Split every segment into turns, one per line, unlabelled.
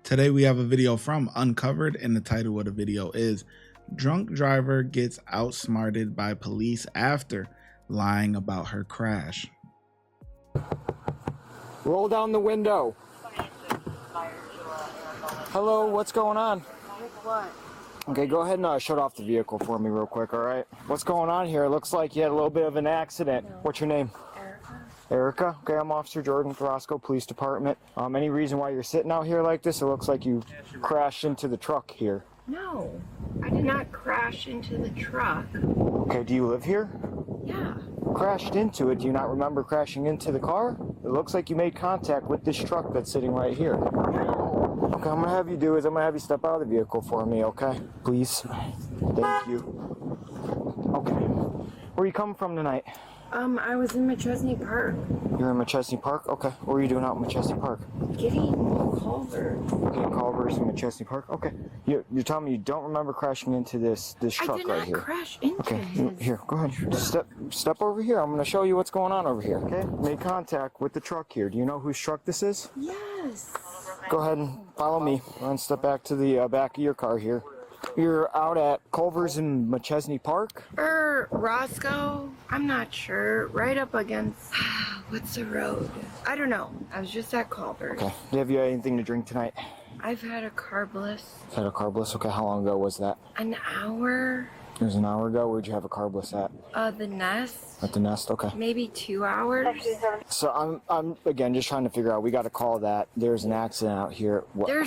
Today we have a video from Uncovered, and the title of the video is Drunk Driver Gets Outsmarted by Police After Lying About Her Crash.
Roll down the window. Hello, what's going on?
What?
Okay, go ahead and shut off the vehicle for me real quick, all right? What's going on here? It looks like you had a little bit of an accident.
No.
What's your name? Erica? Okay, I'm Officer Jordan with Roscoe Police Department. Any reason why you're sitting out here like this? It looks like you crashed into the truck here.
No, I did not crash into the truck.
Okay, do you live here?
Yeah.
Crashed into it. Do you not remember crashing into the car? It looks like you made contact with this truck that's sitting right here.
No.
Okay, I'm gonna have you do is I'm gonna have you step out of the vehicle for me, okay? Please. Thank you. Okay. Where are you coming from tonight?
I was in McChesney Park.
You're in McChesney Park? Okay. What are you doing out in McChesney Park?
Getting Culver.
Okay, Culver's in McChesney Park? Okay. You're telling me you don't remember crashing into this truck right here?
I did not crash into
Okay,
his.
here, go ahead. Just step over here. I'm gonna show you what's going on over here, okay? Made contact with the truck here. Do you know whose truck this is?
Yes.
Go ahead and follow me. Go and step back to the back of your car here. You're out at Culver's in McChesney Park?
Roscoe? I'm not sure. Right up against, what's the road? I don't know. I was just at Culver's.
Okay. Have you had anything to drink tonight?
I've had a carbless.
Had a carbless? Okay, how long ago was that?
An hour.
It was an hour ago. Where'd you have a carbless at?
The Nest.
At the Nest? Okay.
Maybe 2 hours.
So I'm again just trying to figure out. We got a call that there's an accident out here.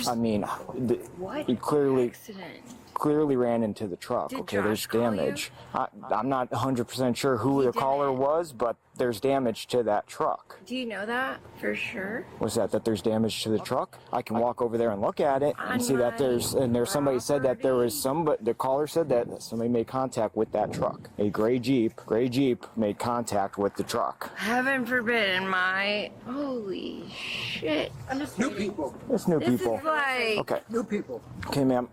I mean,
What?
it clearly
Accident?
ran into the truck.
Did
Okay,
Josh
there's
call
damage. I'm not 100% sure who the caller
didn't.
was, but there's damage to that truck.
Do you know that for sure?
What's that there's damage to the truck? I can walk over there and look at it and see that there's somebody said that there was the caller said that somebody made contact with that truck. A gray Jeep made contact with the truck.
Heaven forbid, holy shit.
New people.
It's new
This
people.
is like,
Okay.
New people.
Okay, ma'am.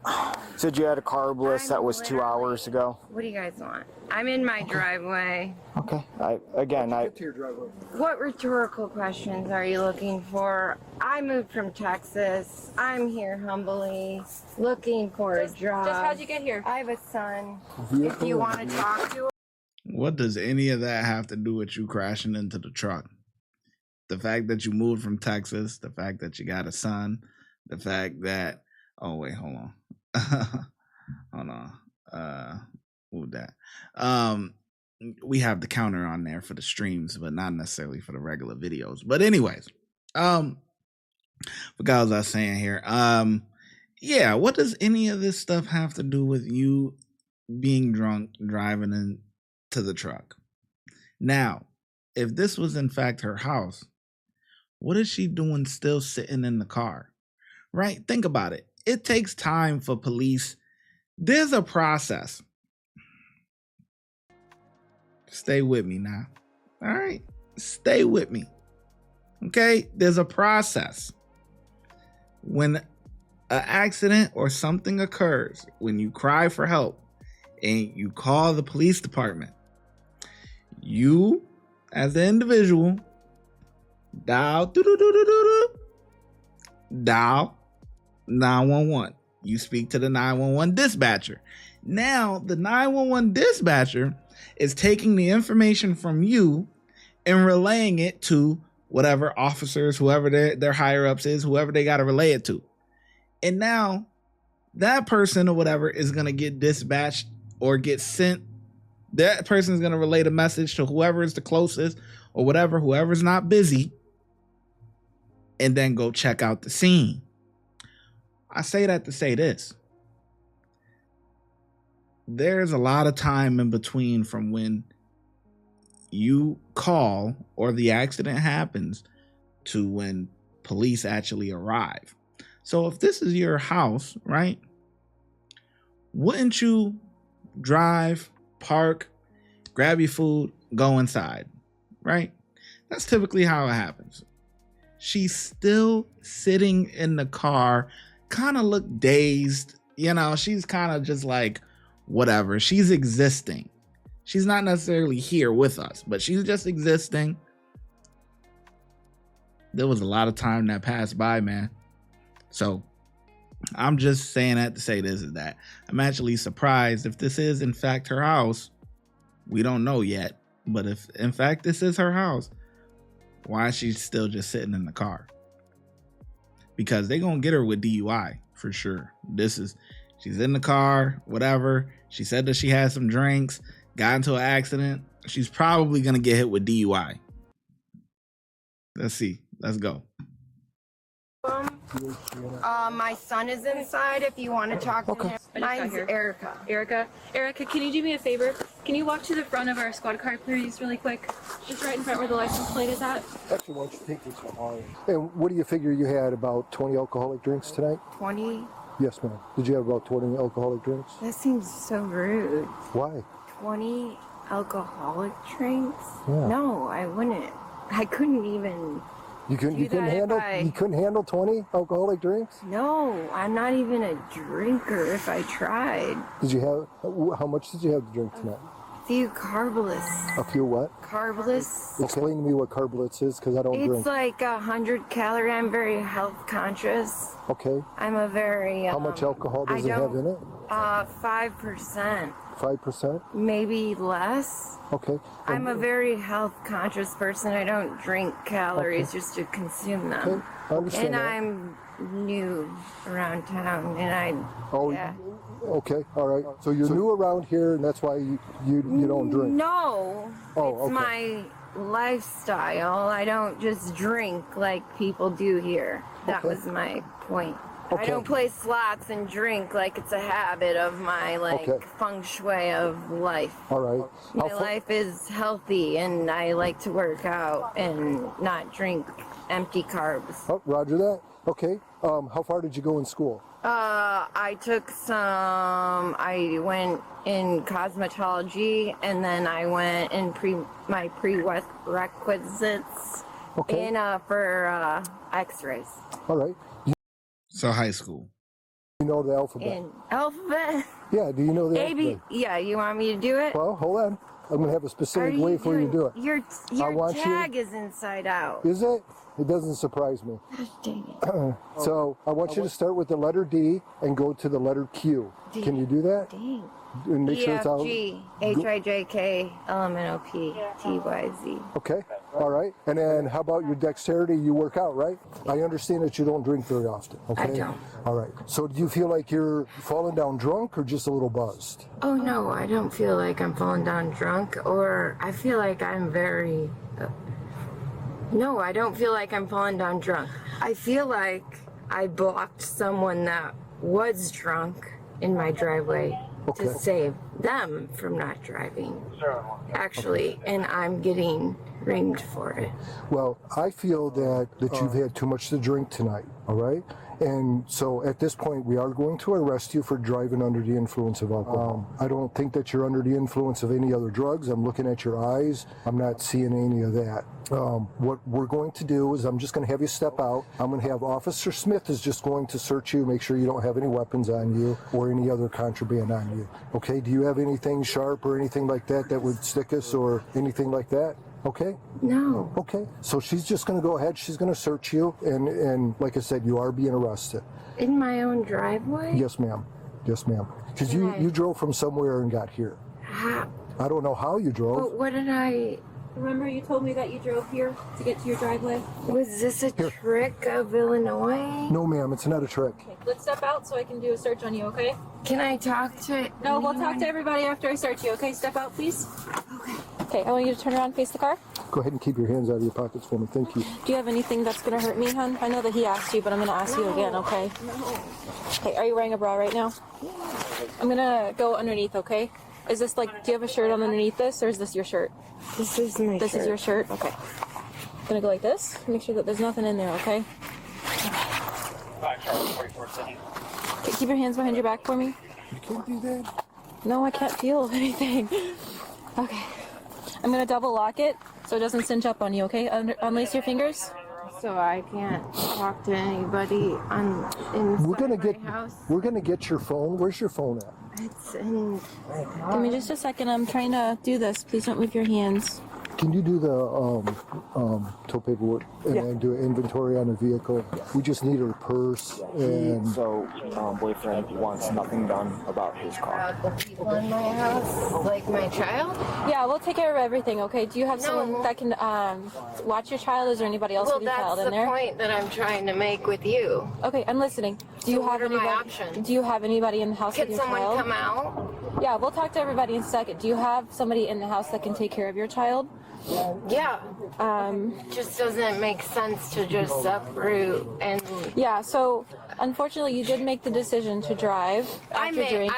Said you had a carbless that was 2 hours ago.
what do you guys want? I'm in my driveway.
Okay.
Get to your driveway.
What rhetorical questions are you looking for? I moved from Texas. I'm here humbly, looking for a job.
Just how'd you get here?
I have a son. If you want to talk to him.
What does any of that have to do with you crashing into the truck? The fact that you moved from Texas, the fact that you got a son, the fact that, oh wait, hold on. Hold on. Move that. We have the counter on there for the streams, but not necessarily for the regular videos. But anyways, what was I saying here? Yeah, what does any of this stuff have to do with you being drunk driving into the truck? Now, if this was in fact her house, what is she doing still sitting in the car? Right? Think about it. It takes time for police. There's a process. Stay with me now. All right? Stay with me. Okay? There's a process. When an accident or something occurs, when you cry for help and you call the police department, you, as the individual, dial 911. You speak to the 911 dispatcher. Now, the 911 dispatcher is taking the information from you and relaying it to whatever officers, whoever their higher ups is, whoever they got to relay it to. And now that person or whatever is going to get dispatched or get sent. That person is going to relay the message to whoever is the closest or whatever, whoever's not busy, and then go check out the scene. I say that to say this. There's a lot of time in between from when you call or the accident happens to when police actually arrive. So if this is your house, right? Wouldn't you drive, park, grab your food, go inside, right? That's typically how it happens. She's still sitting in the car, kind of look dazed. You know, she's kind of just like, whatever. She's existing. She's not necessarily here with us, but she's just existing. There was a lot of time that passed by, man. So I'm just saying that to say this is that I'm actually surprised if this is in fact her house. We don't know yet, but if in fact this is her house, why is she still just sitting in the car? Because they're gonna get her with DUI for sure. She's in the car, whatever. She said that she had some drinks, got into an accident. She's probably gonna get hit with DUI. Let's see. Let's go.
My son is inside if you want to talk to him. Mine's Erica.
Erica, can you do me a favor? Can you walk to the front of our squad car, please, really quick? Just right in front where the license plate is at.
Actually, why don't you take this one? And what do you figure you had, about 20 alcoholic drinks tonight?
20?
Yes, ma'am. Did you have about 20 alcoholic drinks?
That seems so rude.
Why?
20 alcoholic drinks?
Yeah.
No, I wouldn't. I couldn't even.
You couldn't handle 20 alcoholic drinks?
No, I'm not even a drinker if I tried.
Did you have, how much did you have to drink tonight?
A few carbless.
A few what?
Carbless.
Explain to me what carbless is, because I don't drink.
It's like 100 calorie. I'm very health conscious.
Okay.
I'm a very.
How much alcohol does it have in it?
5%.
5%?
Maybe less.
Okay.
I'm a very health conscious person. I don't drink calories just to consume them.
Okay. I understand
And
that.
I'm new around town, and yeah.
Okay, all right. So you're new around here, and that's why you don't drink?
No,
Oh,
it's my lifestyle. I don't just drink like people do here. That
Okay.
was my point.
Okay.
I don't play slots and drink like it's a habit of my
Okay.
feng shui of life.
All right.
My life is healthy, and I like to work out and not drink empty carbs.
Oh, roger that. Okay. How far did you go in school?
I took I went in cosmetology, and then I went in my prerequisites
Okay.
for x-rays.
All right.
So high school.
You know the alphabet?
In alphabet?
Yeah, do you know the
A, B,
alphabet?
yeah, you want me to do it?
Well, hold on. I'm going to have a
Are
specific way for you to do it.
Your
want you-
tag is inside out.
Is it? It doesn't surprise me.
Dang it.
So I want you to start with the letter D and go to the letter Q.
D.
Can you do that?
Dang.
And make
E,
sure
F,
it's all
G, H, I, J, K, L, M, N, O, P, T, Y, Z.
okay. All right. And then how about your dexterity? You work out, right? I understand that you don't drink very often. Okay.
I don't.
All right. So do you feel like you're falling down drunk or just a little buzzed?
Oh no, I don't feel like I'm falling down drunk, or I feel like I'm very. No, I don't feel like I'm falling down drunk. I feel like I blocked someone that was drunk in my driveway
Okay.
to save them from not driving. Actually, and I'm getting reamed for it.
Well, I feel that you've had too much to drink tonight, all right? And so at this point, we are going to arrest you for driving under the influence of alcohol. I don't think that you're under the influence of any other drugs. I'm looking at your eyes. I'm not seeing any of that. What we're going to do is I'm just going to have you step out. I'm going to have Officer Smith is just going to search you, make sure you don't have any weapons on you or any other contraband on you. Okay, do you have anything sharp or anything like that that would stick us or anything like that? Okay?
No.
Okay. So she's just going to go ahead. She's going to search you. And like I said, you are being arrested.
In my own driveway?
Yes, ma'am. Yes, ma'am. Because you drove from somewhere and got here.
How?
I don't know how you drove.
But what did I...
Remember you told me that you drove here to get to your driveway?
Was this a trick of Illinois?
No, ma'am. It's not a trick.
Okay, let's step out so I can do a search on you, okay?
Can I talk to...
No, we'll talk to everybody after I search you, okay? Step out, please. Okay, I want you to turn around and face the car.
Go ahead and keep your hands out of your pockets for me. Thank you.
Do you have anything that's going to hurt me, hon? I know that he asked you, but I'm going to ask you again, okay?
No.
Okay, are you wearing a bra right now? I'm going to go underneath, okay? Is this like, do you have a shirt on underneath this, or is this your shirt?
This is my
This
shirt.
is your shirt? Okay. I'm going to go like this. Make sure that there's nothing in there, okay? Okay, keep your hands behind your back for me.
You can't do that.
No, I can't feel anything. Okay. I'm going to double lock it so it doesn't cinch up on you, okay? Unlace your fingers.
So I can't talk to anybody inside my house.
We're gonna get your phone. Where's your phone at?
It's in my car.
Give me just a second. I'm trying to do this. Please don't move your hands.
Can you do the tow paperwork and then do an inventory on the vehicle? We just need her purse and...
So, boyfriend wants nothing done about his car.
About the people in my house, like my child?
Yeah, we'll take care of everything, okay? Do you have someone that can watch your child? Is there anybody else with your child in there?
Well, that's the point that I'm trying to make with you.
Okay, I'm listening. Do you have anybody?
What are my options?
Do you have anybody in the house with
Can
your child?
someone come out?
Yeah, we'll talk to everybody in a second. Do you have somebody in the house that can take care of your child?
Yeah. Just doesn't make sense to just uproot and...
Yeah, so unfortunately you did make the decision to drive after drinking.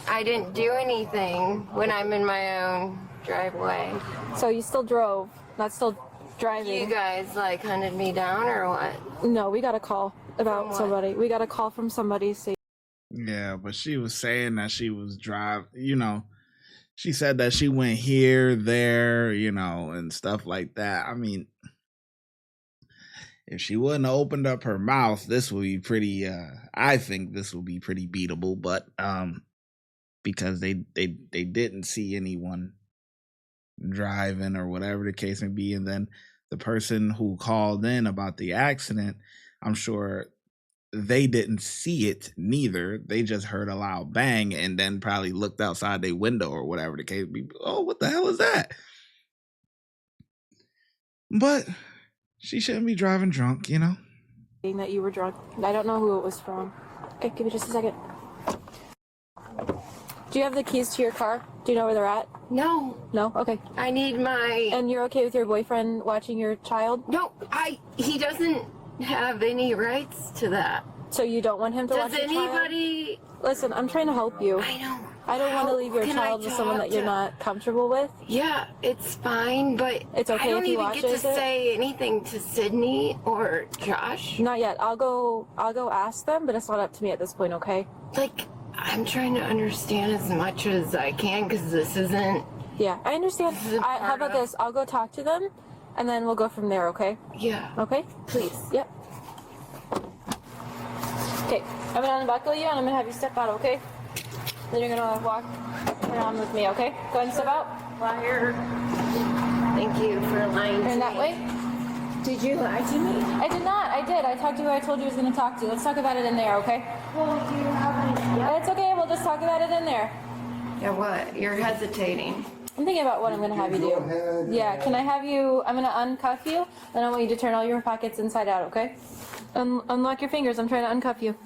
I didn't do anything when I'm in my own driveway.
So you still drove, not still driving.
You guys like hunted me down or what?
No, we got a call about somebody. We got a call from somebody saying...
Yeah, but she was saying that she was she said that she went here, there, and stuff like that. I mean, if she wouldn't have opened up her mouth, this would be pretty, I think this would be pretty beatable, but, because they didn't see anyone driving or whatever the case may be. And then the person who called in about the accident, I'm sure they didn't see it neither. They just heard a loud bang and then probably looked outside their window or whatever the case be. Oh, what the hell is that? But she shouldn't be driving drunk,
that you were drunk. I don't know who it was from. Okay, give me just a second. Do you have the keys to your car? Do you know where they're at?
No.
No? Okay.
I need my...
And you're okay with your boyfriend watching your child?
No, he doesn't have any rights to that.
So you don't want him to watch your child?
Does anybody...
Listen, I'm trying to help you.
I know.
I don't want to leave your child with someone that you're not comfortable with.
Yeah, it's fine, but
it's okay
I don't
if he
even
watches
get to
it?
say anything to Sydney or Josh.
Not yet. I'll go ask them, but it's not up to me at this point, okay?
Like, I'm trying to understand as much as I can because this isn't...
Yeah, I understand. How about this? I'll go talk to them, and then we'll go from there, okay?
Yeah.
Okay?
Please.
Yep. Okay, I'm gonna unbuckle you, and I'm gonna have you step out, okay? Then you're gonna walk around with me, okay? Go ahead and step out.
Well, thank you for lying to me.
Turn that way.
Did you lie to me?
I did not. I did. I talked to who I told you I was gonna talk to. Let's talk about it in there, okay?
Well, do you have any... Yeah.
It's okay. We'll just talk about it in there.
Yeah, what? You're hesitating.
I'm thinking about what I'm gonna have you do. Yeah, can I have you... I'm gonna uncuff you, and I want you to turn all your pockets inside out, okay? Unlock your fingers. I'm trying to uncuff you.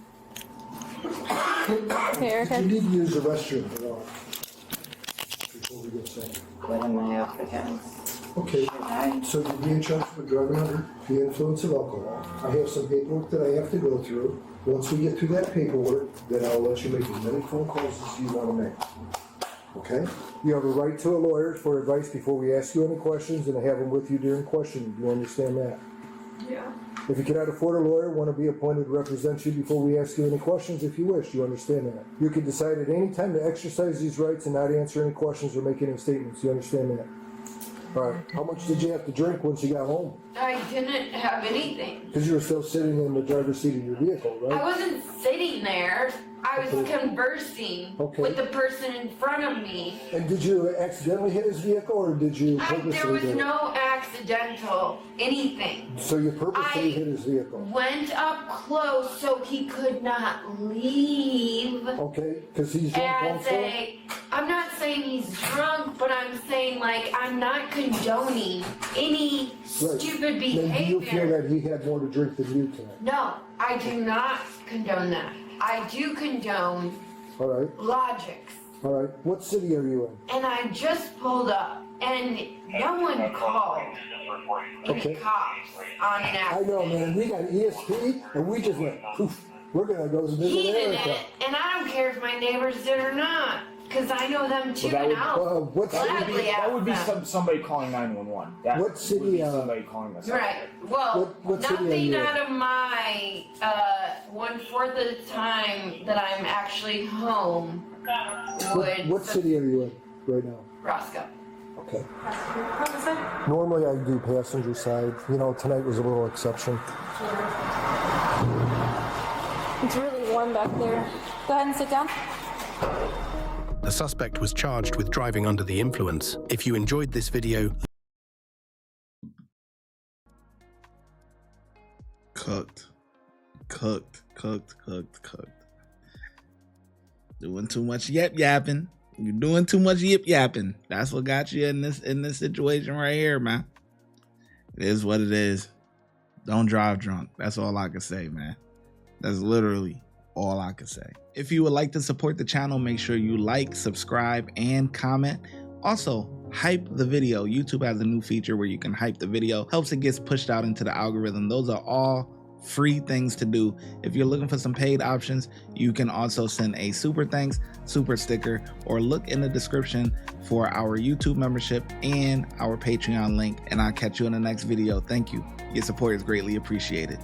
Okay, Erica.
You need to use the restroom before we get started.
What am I up against?
Okay, so you're being charged for driving under the influence of alcohol. I have some paperwork that I have to go through. Once we get through that paperwork, then I'll let you make as many phone calls as you want to make. Okay? You have a right to a lawyer for advice before we ask you any questions and have them with you during questioning. Do you understand that?
Yeah.
If you cannot afford a lawyer, want to be appointed to represent you before we ask you any questions if you wish. You understand that? You can decide at any time to exercise these rights and not answer any questions or make any statements. You understand that? All right. How much did you have to drink once you got home?
I didn't have anything.
Because you were still sitting in the driver's seat of your vehicle, right?
I wasn't sitting there. I was conversing with the person in front of me.
And did you accidentally hit his vehicle, or did you purposely
there was
hit it?
no accidental anything.
So you purposely hit his vehicle?
Went up close so he could not leave.
Okay, because he's drunk also?
I'm not saying he's drunk, but I'm saying, like, I'm not condoning any stupid behavior.
Then do you feel that he had more to drink than you tonight?
No, I do not condone that. I do condone logics.
All right. What city are you in?
And I just pulled up, and no one called any cops on an accident.
I know, man. We got ESP, and we just went, poof. We're going to go visit
He
Erica.
didn't, and I don't care if my neighbors did or not. Because I know them too, and I'll gladly ask
that would be
them.
somebody calling 911.
What city?
Somebody calling us.
Right. Well,
What city are
nothing
you in?
out of my 1/4 of the time that I'm actually home would.
What city are you in right now?
Roscoe.
Okay. Normally I do passenger side. You know, tonight was a little exception.
It's really warm back there. Go ahead and sit down.
The suspect was charged with driving under the influence. If you enjoyed this video,
Cooked. Doing too much yapping. You're doing too much yapping. That's what got you in this situation right here, man. It is what it is. Don't drive drunk. That's all I can say, man. That's literally all I can say. If you would like to support the channel, make sure you like, subscribe, and comment. Also, hype the video. YouTube has a new feature where you can hype the video. Helps it gets pushed out into the algorithm. Those are all free things to do. If you're looking for some paid options, you can also send a super thanks, super sticker, or look in the description for our YouTube membership and our Patreon link. And I'll catch you in the next video. Thank you. Your support is greatly appreciated.